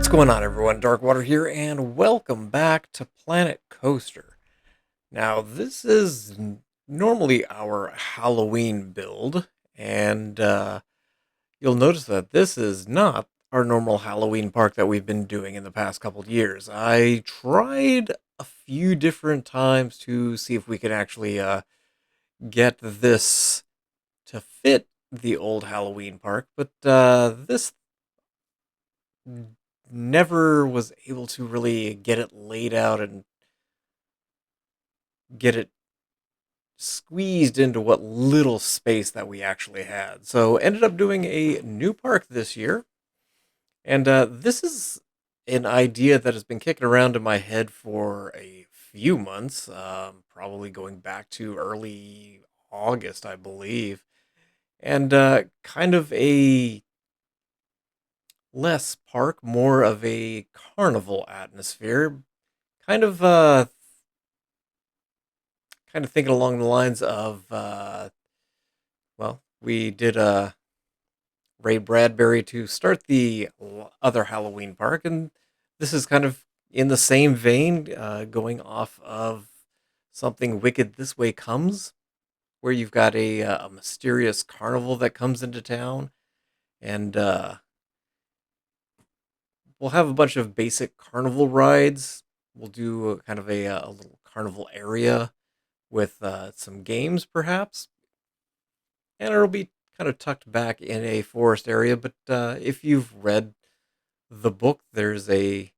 going on, everyone? Darkwater here, and welcome back to Planet Coaster. Now, this is normally our Halloween build, and you'll notice that this is not our normal Halloween park that we've been doing in the past couple of years. I tried a few different times to see if we could actually get this to fit the old Halloween park, but this never was able to really get it laid out and get it squeezed into what little space that we actually had. So ended up doing a new park this year, and this is an idea that has been kicking around in my head for a few months, probably going back to early August, I believe, and kind of a less park, more of a carnival atmosphere. Kind of thinking along the lines of we did Ray Bradbury to start the other Halloween park, and this is kind of in the same vein, going off of something Wicked This Way Comes, where you've got a mysterious carnival that comes into town, and we'll have a bunch of basic carnival rides. We'll do kind of a little carnival area with some games, perhaps, and it'll be kind of tucked back in a forest area. But if you've read the book, there's a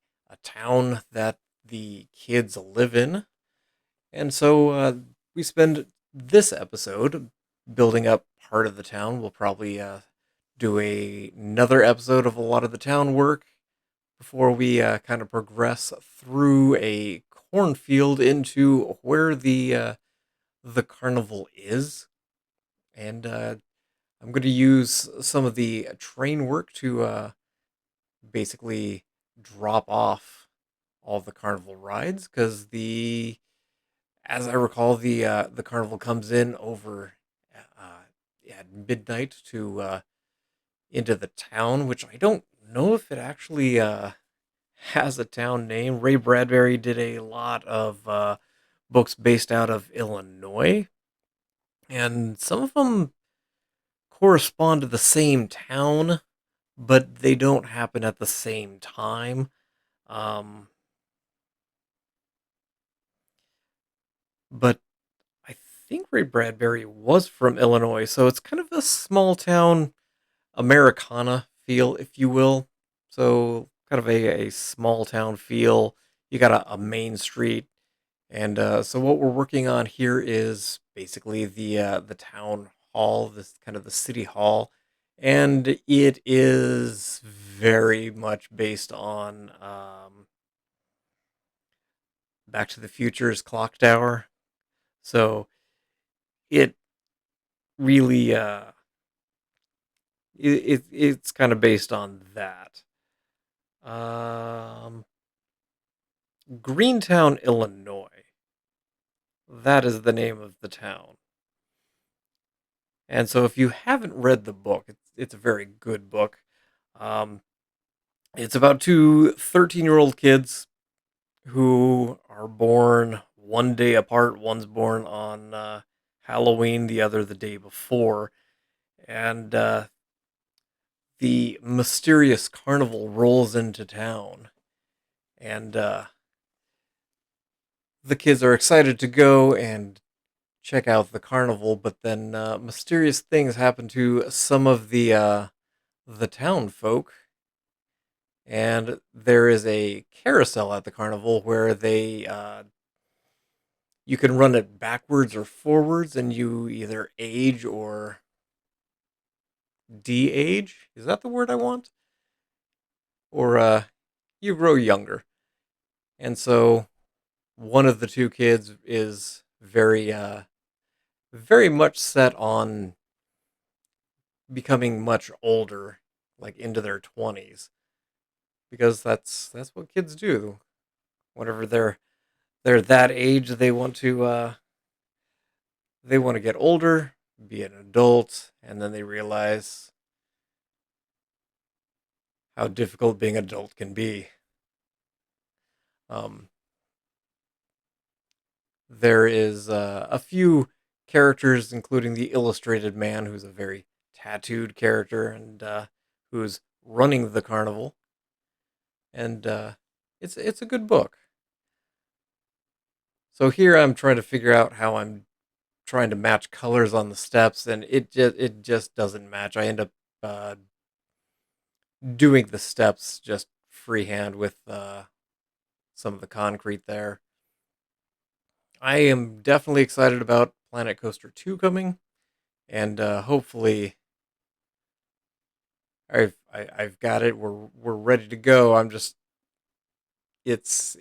town that the kids live in, and so we spend this episode building up part of the town. We'll probably do another episode of a lot of the town work before we kind of progress through a cornfield into where the carnival is. And I'm going to use some of the train work to basically drop off all the carnival rides, because as I recall, the carnival comes in over at midnight to into the town, which I don't know if it actually has a town name. Ray Bradbury did a lot of books based out of Illinois, and some of them correspond to the same town, but they don't happen at the same time. Um, but I think Ray Bradbury was from Illinois, so it's kind of a small town Americana feel, if you will. So kind of a small town feel. You got a main street, and so what we're working on here is basically the town hall, this kind of the city hall, and it is very much based on Back to the Future's clock tower. So it really it's kind of based on that. Um, Greentown, Illinois. That is the name of the town. And so if you haven't read the book, it's a very good book. Um, it's about two 13-year-old kids who are born one day apart. One's born on Halloween, the other the day before. And the mysterious carnival rolls into town. And the kids are excited to go and check out the carnival, but then mysterious things happen to some of the town folk, and there is a carousel at the carnival where they you can run it backwards or forwards, and you either age or de-age. Is that the word I want? Or you grow younger, and so one of the two kids is very much set on becoming much older, like into their 20s, because that's what kids do. Whenever they're that age, they want to get older, be an adult, and then they realize how difficult being adult can be. Um, there is a few characters, including the illustrated man, who's a very tattooed character and who's running the carnival, and it's a good book. So here I'm trying to figure out how I'm trying to match colors on the steps, and it just doesn't match. I end up uh, doing the steps just freehand with some of the concrete there. I am definitely excited about Planet Coaster 2 coming, and hopefully I've got it. We're ready to go. It's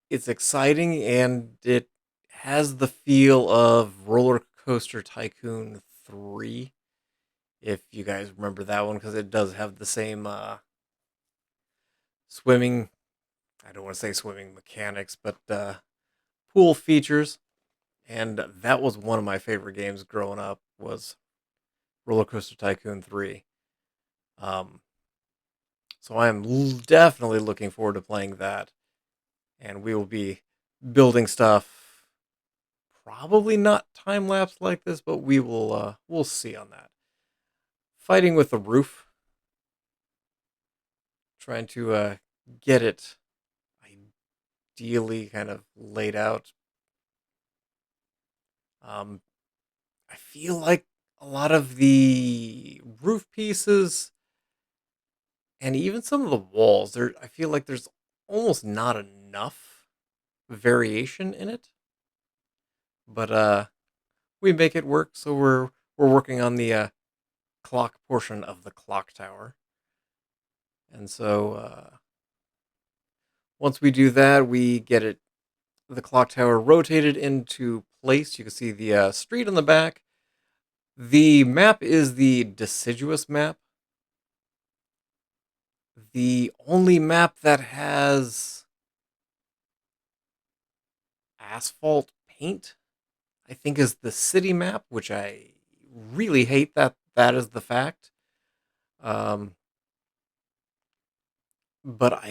it's exciting, and it has the feel of Roller Coaster Tycoon 3, if you guys remember that one, because it does have the same swimming. I don't want to say swimming mechanics, but pool features. And that was one of my favorite games growing up. Was Roller Coaster Tycoon 3. Um, so I am definitely looking forward to playing that, and we will be building stuff. Probably not time lapse like this, but we'll see on that. Fighting with the roof, trying to get it ideally kind of laid out. Um, I feel like a lot of the roof pieces and even some of the walls, there I feel like there's almost not enough variation in it. But we make it work, so we're working on the clock portion of the clock tower. And so once we do that, we get it the clock tower rotated into place. You can see the street in the back. The map is the deciduous map, the only map that has asphalt paint, I think, is the city map, which I really hate that that is the fact. Um, but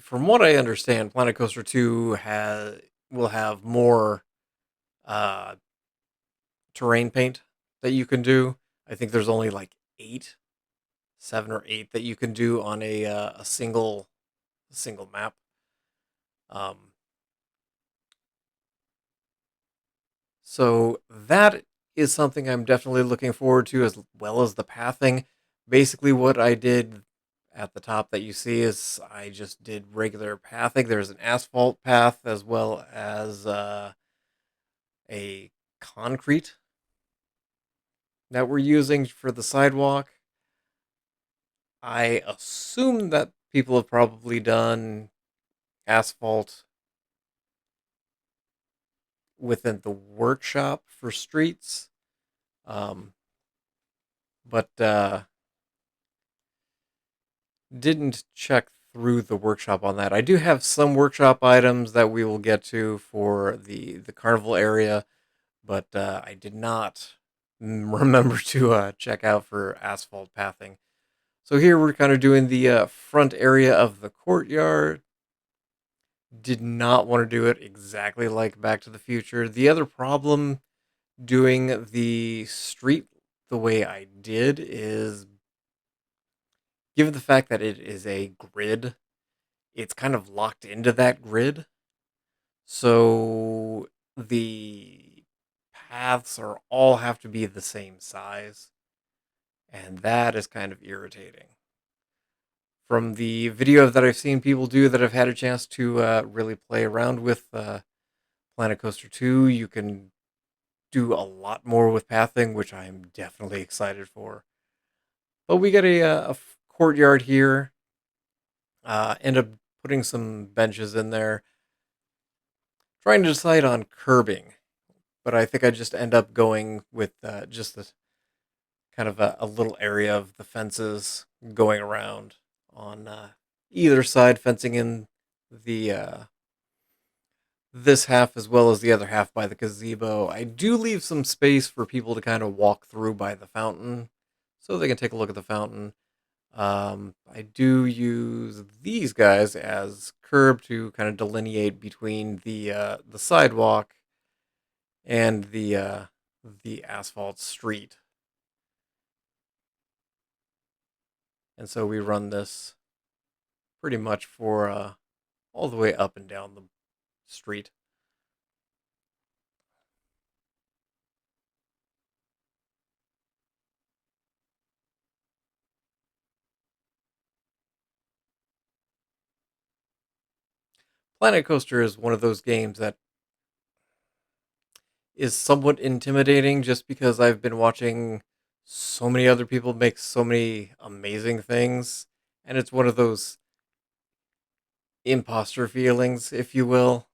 from what I understand, Planet Coaster 2 will have more uh, terrain paint that you can do. I think there's only like 7 or 8 that you can do on a single map. Um, So that is something I'm definitely looking forward to, as well as the pathing. Basically, what I did at the top that you see is I just did regular pathing. There's an asphalt path as well as a concrete that we're using for the sidewalk. I assume that people have probably done asphalt within the workshop for streets. Um, but didn't check through the workshop on that. I do have some workshop items that we will get to for the carnival area, but I did not remember to check out for asphalt pathing. So here we're kind of doing the front area of the courtyard. Did not want to do it exactly like Back to the Future. The other problem doing the street the way I did is, given the fact that it is a grid, it's kind of locked into that grid. So the paths are all have to be the same size. And that is kind of irritating. From the video that I've seen people do that have had a chance to really play around with Planet Coaster 2, you can do a lot more with pathing, which I'm definitely excited for. But we got a courtyard here. End up putting some benches in there. Trying to decide on curbing, but I think I just end up going with just the kind of a little area of the fences going around on either side, fencing in the this half as well as the other half by the gazebo. I do leave some space for people to kind of walk through by the fountain, so they can take a look at the fountain. I do use these guys as curb to kind of delineate between the sidewalk and the asphalt street. And so we run this pretty much for all the way up and down the street. Planet Coaster is one of those games that is somewhat intimidating just because I've been watching so many other people make so many amazing things. And it's one of those imposter feelings, if you will.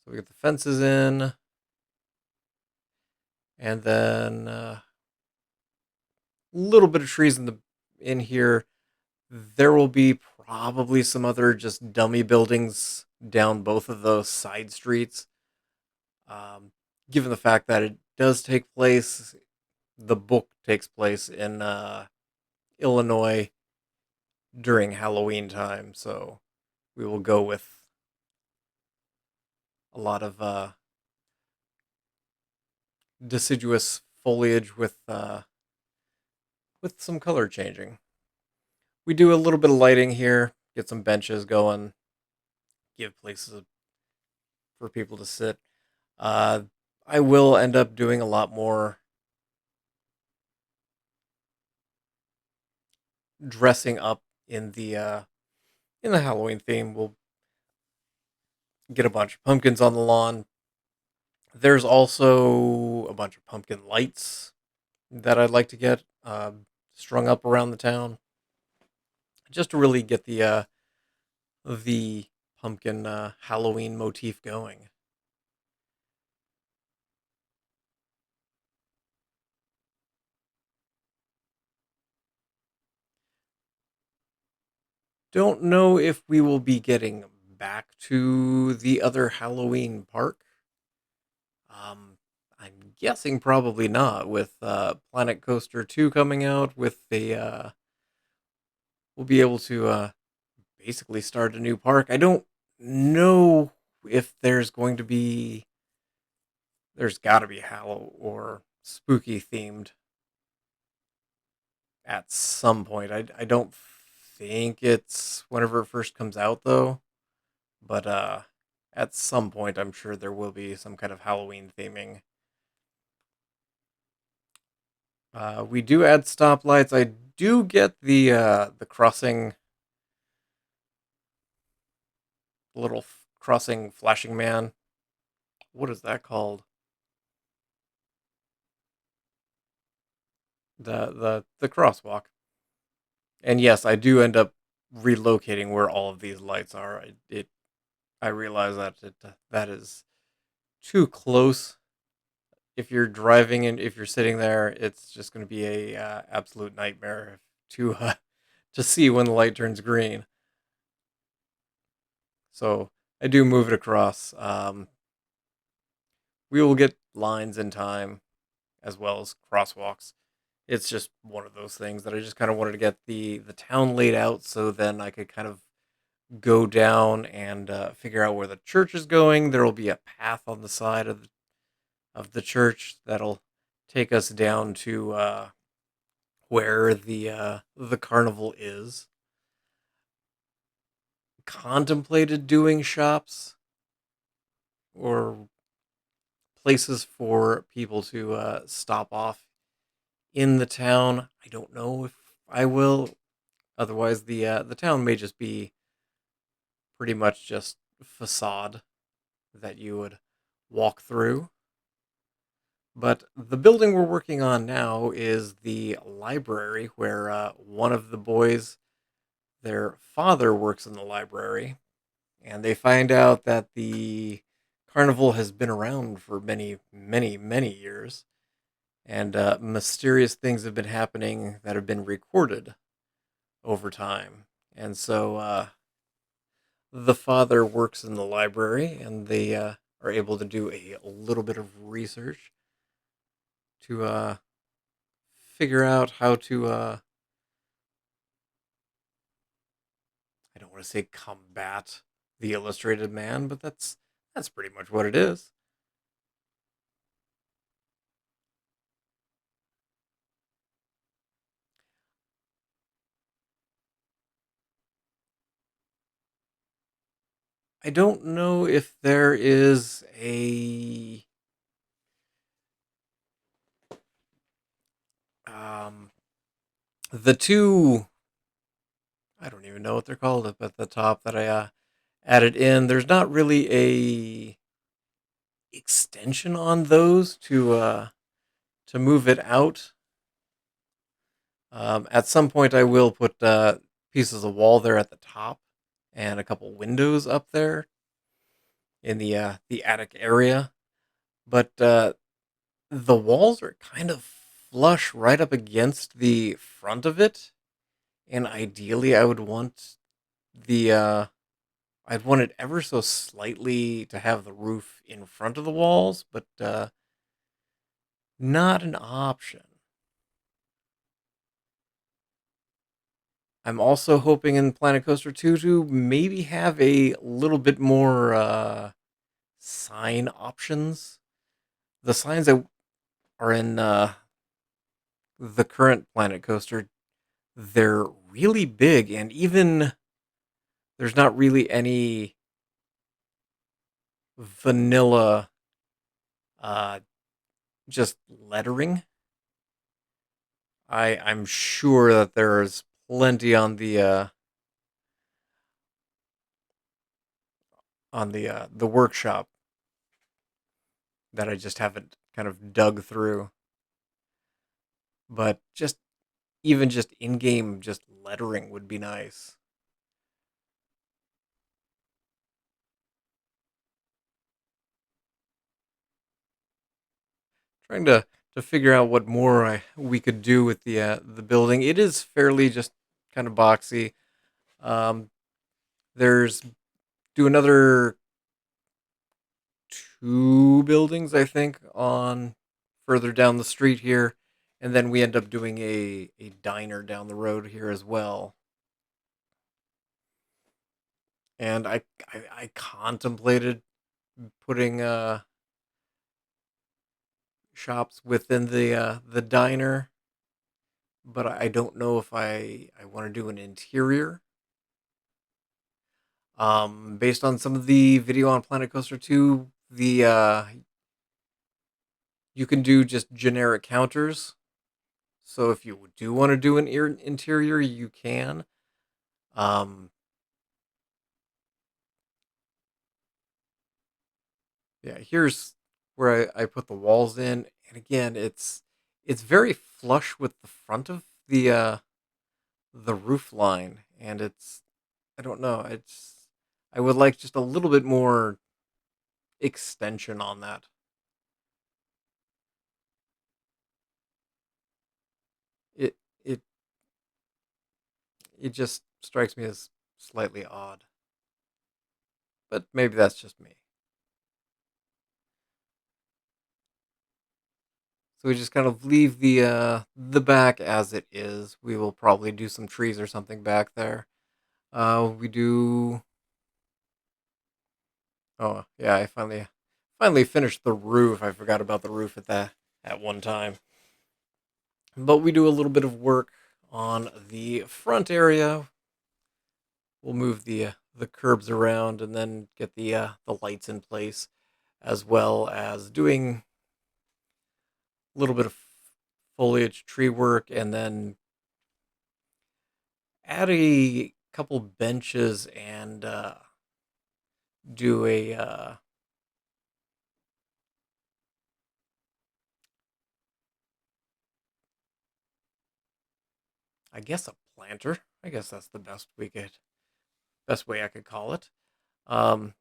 So we get the fences in, and then a little bit of trees in here. There will be probably some other just dummy buildings down both of those side streets. Um, Given the fact that it does take place, the book takes place in Illinois during Halloween time, so we will go with a lot of deciduous foliage with some color changing. We do a little bit of lighting here, get some benches going, give places for people to sit. Uh, I will end up doing a lot more dressing up in the Halloween theme. We'll get a bunch of pumpkins on the lawn. There's also a bunch of pumpkin lights that I'd like to get strung up around the town, just to really get the pumpkin Halloween motif going. Don't know if we will be getting back to the other Halloween park. I'm guessing probably not. With Planet Coaster 2 coming out, we'll be able to basically start a new park. I don't know if there's got to be Hallow or spooky themed at some point. I don't think it's whenever it first comes out though, but at some point I'm sure there will be some kind of Halloween theming. We do add stoplights. I do get the crossing, little crossing flashing man. What is that called? The crosswalk. And yes, I do end up relocating where all of these lights are. I realize that that is too close. If you're driving and if you're sitting there, it's just going to be a absolute nightmare to to see when the light turns green. So I do move it across. We will get lines in time as well as crosswalks. It's just one of those things that I just kind of wanted to get the town laid out so then I could kind of go down and figure out where the church is going. There will be a path on the side of the church that'll take us down to where the carnival is. Contemplated doing shops or places for people to stop off in the town. I don't know if I will. Otherwise, the town may just be pretty much just facade that you would walk through. But the building we're working on now is the library where one of the boys, their father works in the library, and they find out that the carnival has been around for many, many, many years, and mysterious things have been happening that have been recorded over time. And so the father works in the library, and they are able to do a little bit of research to figure out how to I don't want to say combat the illustrated man, but that's pretty much what it is. I don't know if there is a um the two, I don't even know what they're called up at the top that I added in. There's not really a extension on those to move it out. At some point, I will put pieces of wall there at the top and a couple windows up there in the attic area. But the walls are kind of flush right up against the front of it, and ideally, I would want the I'd want it ever so slightly to have the roof in front of the walls, but not an option. I'm also hoping in Planet Coaster 2 to maybe have a little bit more sign options. The signs that are in the current Planet Coaster, they're really big, and even there's not really any vanilla uh, just lettering. I'm sure that there's plenty on the workshop that I just haven't kind of dug through. But just even just in-game just lettering would be nice. Trying to figure out what more we could do with the building. It is fairly just kind of boxy. Um, there's do another two buildings, I think, on further down the street here, and then we end up doing a diner down the road here as well. And I contemplated putting shops within the diner, but I don't know if I want to do an interior. Based on some of the video on Planet Coaster 2, the you can do just generic counters. So if you do want to do an interior, you can. Um, yeah, here's where I put the walls in, and again, it's very flush with the front of the roof line, and it's I don't know, it's I would like just a little bit more extension on that. It it it just strikes me as slightly odd, but maybe that's just me. So we just kind of leave the back as it is. We will probably do some trees or something back there. We do. Oh yeah, I finally finished the roof. I forgot about the roof at one time. But we do a little bit of work on the front area. We'll move the curbs around and then get the lights in place, as well as doing a little bit of foliage tree work, and then add a couple benches and do a I guess a planter. I guess that's the best way I could call it. Um,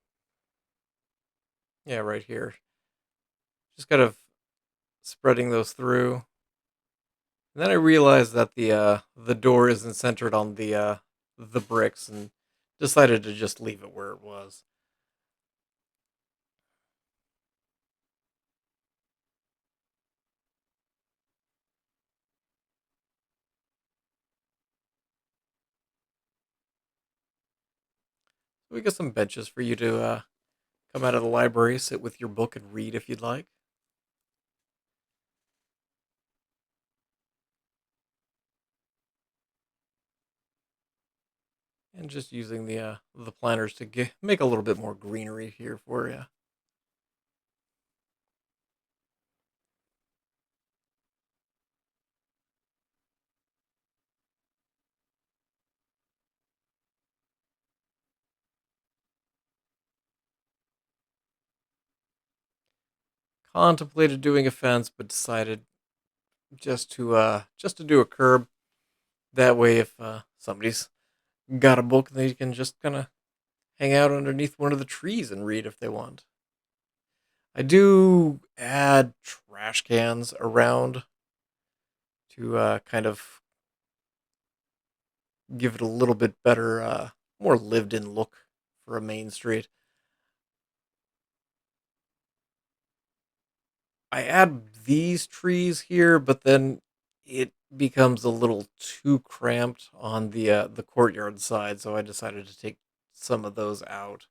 yeah, right here. Just kind of spreading those through. And then I realized that the door isn't centered on the bricks, and decided to just leave it where it was. We got some benches for you to come out of the library, sit with your book, and read if you'd like. And just using the planters to make a little bit more greenery here for you. Contemplated doing a fence, but decided just to do a curb. That way, if somebody's got a book, they can just kind of hang out underneath one of the trees and read if they want. I do add trash cans around to kind of give it a little bit better, more lived in look for a main street. I add these trees here, but then it becomes a little too cramped on the courtyard side, so I decided to take some of those out.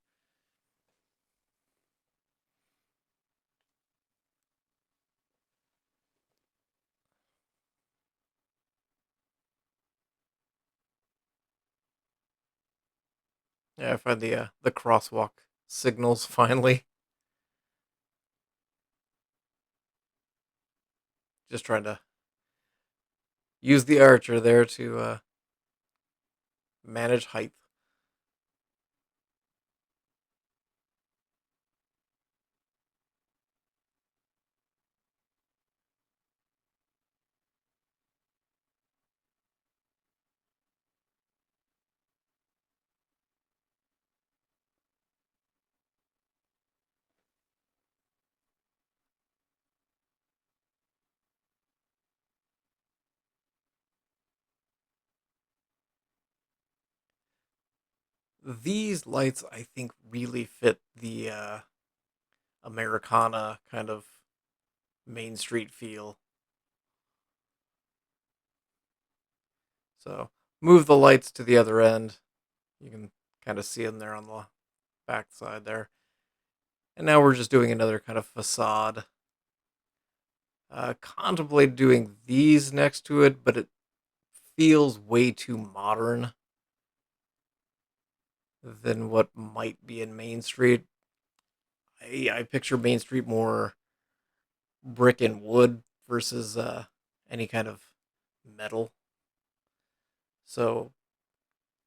Yeah, I find the crosswalk signals finally. Just trying to use the archer there to manage height. These lights, I think, really fit the Americana kind of Main Street feel. So move the lights to the other end. You can kind of see them there on the back side there. And now we're just doing another kind of facade. Contemplate doing these next to it, but it feels way too modern than what might be in Main Street. I picture Main Street more brick and wood versus any kind of metal. So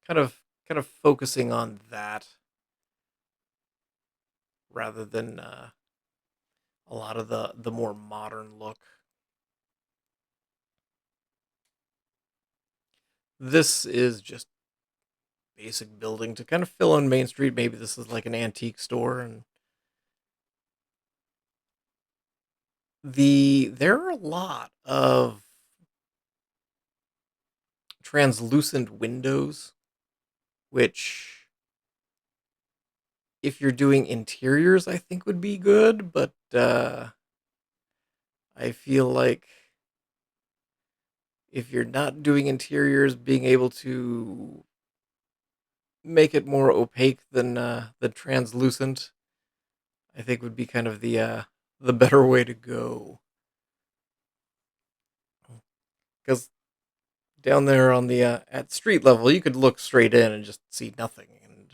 kind of focusing on that rather than a lot of the more modern look. This is just basic building to kind of fill in Main Street. Maybe this is like an antique store, and there are a lot of translucent windows, which if you're doing interiors, I think would be good, but I feel like if you're not doing interiors, being able to make it more opaque than the translucent, I think would be kind of the better way to go. Because down there on the at street level, you could look straight in and just see nothing. And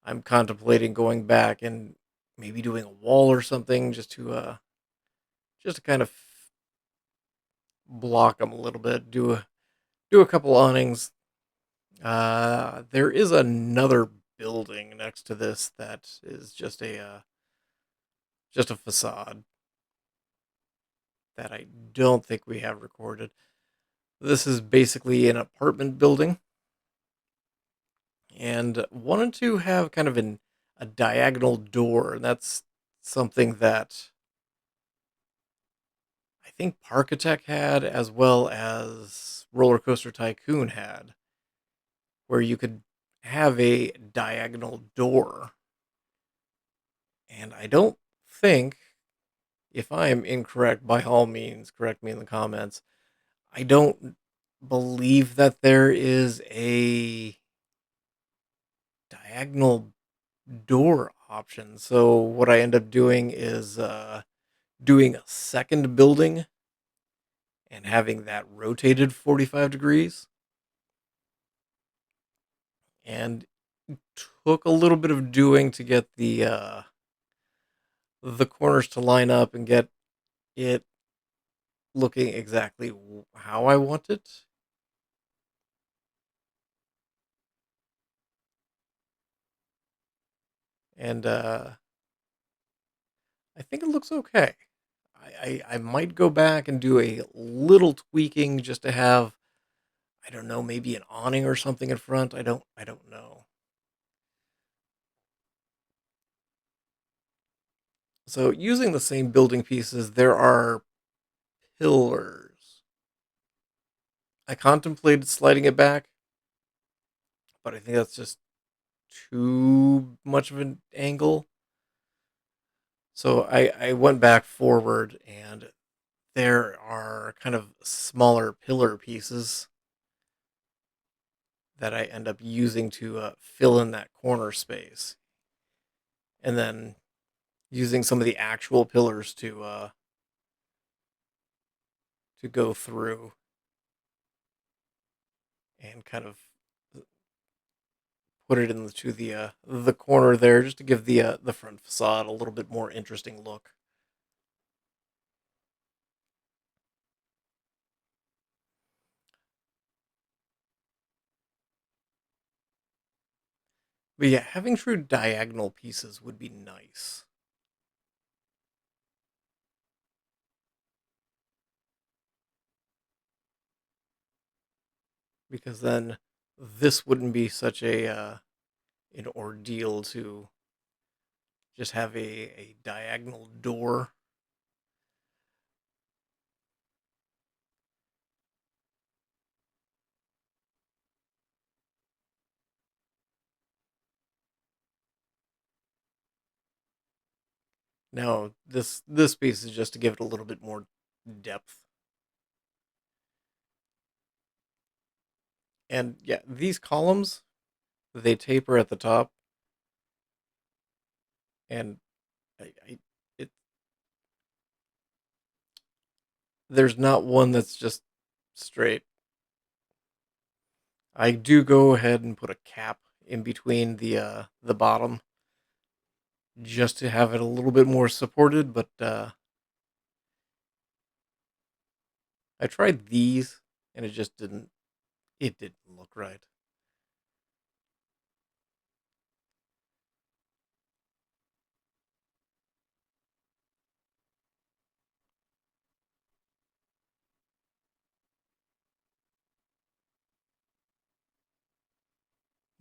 I'm contemplating going back and maybe doing a wall or something just to kind of block them a little bit. Do a couple awnings. There is another building next to this that is just a facade that I don't think we have recorded. This is basically an apartment building, and wanted to have kind of a diagonal door, and that's something that I think Parkitect had, as well as Roller Coaster Tycoon had, where you could have a diagonal door. And I don't think, if I am incorrect, by all means, correct me in the comments. I don't believe that there is a diagonal door options. So what I end up doing is doing a second building and having that rotated 45 degrees, and took a little bit of doing to get the corners to line up and get it looking exactly how I want it. And I think it looks okay. I might go back and do a little tweaking just to have, I don't know, maybe an awning or something in front. I don't know. So using the same building pieces, there are pillars. I contemplated sliding it back, but I think that's just too much of an angle. So I went back forward, and there are kind of smaller pillar pieces that I end up using to fill in that corner space, and then using some of the actual pillars to go through and kind of put it into the corner there, just to give the front facade a little bit more interesting look. But yeah, having true diagonal pieces would be nice, because then this wouldn't be such an ordeal to just have a diagonal door. No, this piece is just to give it a little bit more depth. And yeah, these columns, they taper at the top, and it there's not one that's just straight. I do go ahead and put a cap in between the bottom just to have it a little bit more supported, but I tried these and it didn't look right.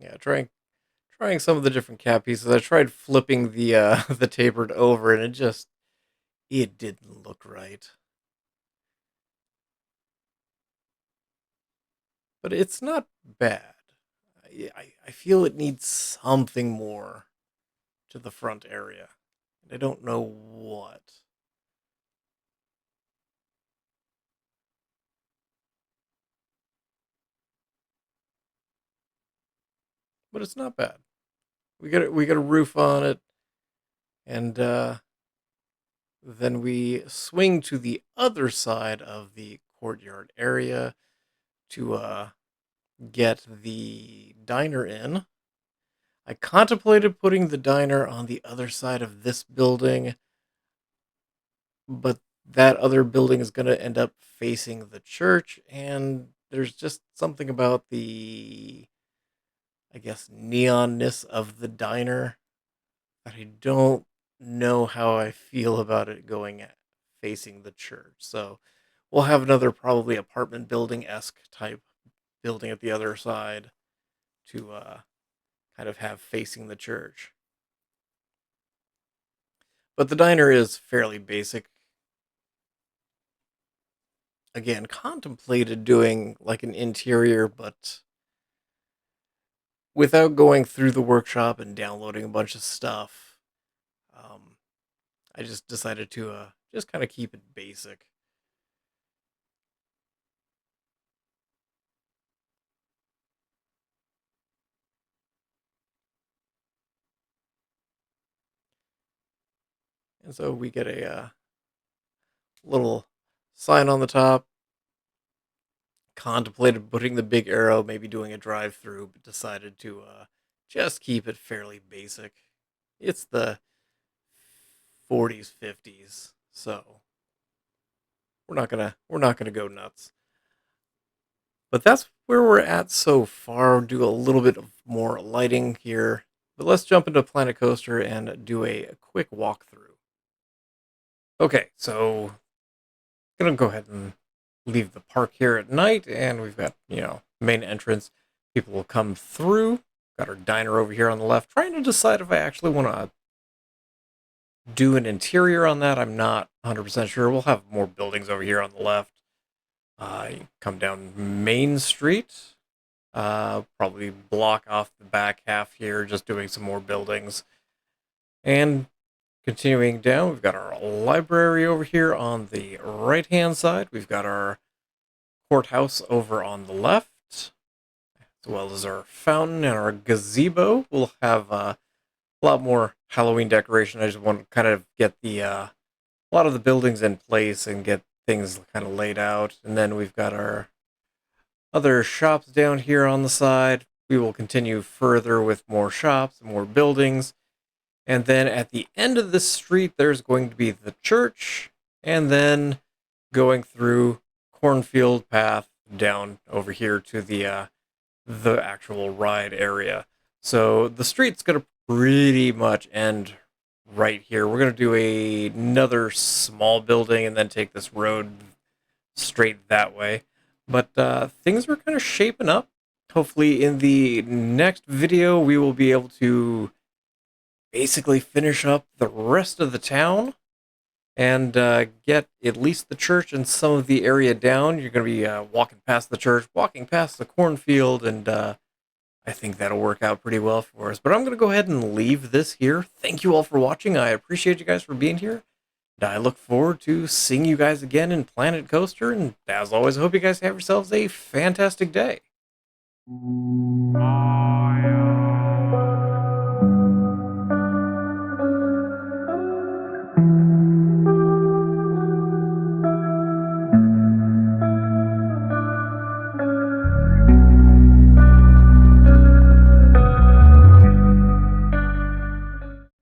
Yeah, trying some of the different cap pieces. I tried flipping the the tapered over, and it didn't look right. But it's not bad. I feel it needs something more to the front area. And I don't know what, but it's not bad. We got a roof on it, and then we swing to the other side of the courtyard area to get the diner in. I contemplated putting the diner on the other side of this building, but that other building is going to end up facing the church, and there's just something about the, I guess, neonness of the diner that I don't know how I feel about it going at facing the church. So we'll have another probably apartment building esque type building at the other side to kind of have facing the church. But the diner is fairly basic. Again, contemplated doing like an interior, but without going through the workshop and downloading a bunch of stuff, um, I just decided to just kind of keep it basic. And so we get a little sign on the top. Contemplated putting the big arrow, maybe doing a drive-through, but decided to just keep it fairly basic. It's the 40s, 50s, so we're not gonna go nuts. But that's where we're at so far. Do a little bit of more lighting here, but let's jump into Planet Coaster and do a quick walkthrough. Okay, so gonna go ahead and leave the park here at night, and we've got, main entrance. People will come through. Got our diner over here on the left. Trying to decide if I actually want to do an interior on that. I'm not 100% sure. We'll have more buildings over here on the left. You come down Main Street. Probably block off the back half here, just doing some more buildings. And continuing down, we've got our library over here on the right-hand side. We've got our courthouse over on the left, as well as our fountain and our gazebo. We'll have a lot more Halloween decoration. I just want to kind of get a lot of the buildings in place and get things kind of laid out. And then we've got our other shops down here on the side. We will continue further with more shops and more buildings. And then at the end of this street, there's going to be the church, and then going through Cornfield Path down over here to the actual ride area. So the street's going to pretty much end right here. We're going to do another small building and then take this road straight that way. But things are kind of shaping up. Hopefully in the next video, we will be able to basically finish up the rest of the town and get at least the church and some of the area down. You're going to be walking past the church, walking past the cornfield, and I think that'll work out pretty well for us. But I'm going to go ahead and leave this here. Thank you all for watching. I appreciate you guys for being here. And I look forward to seeing you guys again in Planet Coaster. And as always, I hope you guys have yourselves a fantastic day.